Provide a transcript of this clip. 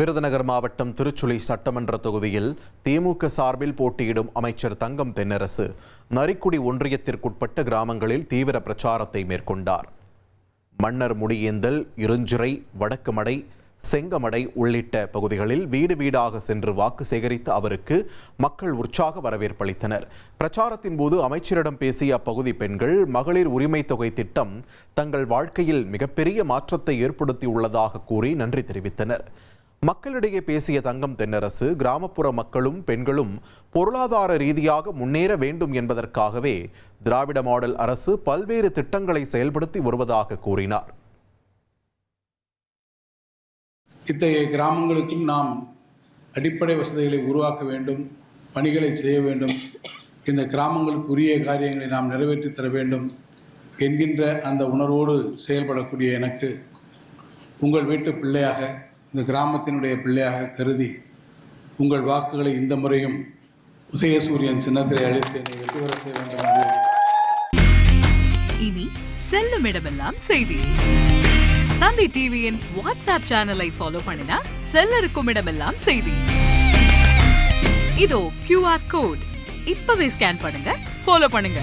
விருதுநகர் மாவட்டம் திருச்சுழி சட்டமன்ற தொகுதியில் திமுக சார்பில் போட்டியிடும் அமைச்சர் தங்கம் தென்னரசு நரிக்குடி ஒன்றியத்திற்குட்பட்ட கிராமங்களில் தீவிர பிரச்சாரத்தை மேற்கொண்டார். மன்னர் முடியேந்தல், இருஞ்சிறை, வடக்குமடை, செங்கமடை உள்ளிட்ட பகுதிகளில் வீடு வீடாக சென்று வாக்கு சேகரித்த அவருக்கு மக்கள் உற்சாக வரவேற்பளித்தனர். பிரச்சாரத்தின் போது அமைச்சரிடம் பேசிய அப்பகுதி பெண்கள் மகளிர் உரிமை தொகை திட்டம் தங்கள் வாழ்க்கையில் மிகப்பெரிய மாற்றத்தை ஏற்படுத்தியுள்ளதாக கூறி நன்றி தெரிவித்தனர். மக்களிடையே பேசிய தங்கம் தென்னரசு கிராமப்புற மக்களும் பெண்களும் பொருளாதார ரீதியாக முன்னேற வேண்டும் என்பதற்காகவே திராவிட மாடல் அரசு பல்வேறு திட்டங்களை செயல்படுத்தி வருவதாக கூறினார். இத்தகைய கிராமங்களுக்கும் நாம் அடிப்படை வசதிகளை உருவாக்க வேண்டும், பணிகளை செய்ய வேண்டும், இந்த கிராமங்களுக்கு உரிய காரியங்களை நாம் நிறைவேற்றி தர வேண்டும் என்கின்ற அந்த உணர்வோடு செயல்படக்கூடிய எனக்கு உங்கள் வீட்டு பிள்ளையாக, இந்த கிராமத்தினுடைய பிள்ளையாக கருதி உங்கள் வாக்குகளை இந்த முறையும் உதயசூரியன் சின்னத்திலே அளித்து என்னை வெற்றி பெற செய்ய வேண்டும் என்று. இனி செல்லும் இடமெல்லாம் செய்தி. தந்தை டிவியின் வாட்ஸ்அப் சேனலை ஃபாலோ பண்ணினா செல்ல இருக்கும் இடமெல்லாம் செய்தி. இதோ QR கோட் இப்பவே ஸ்கேன் பண்ணுங்க, ஃபாலோ பண்ணுங்க.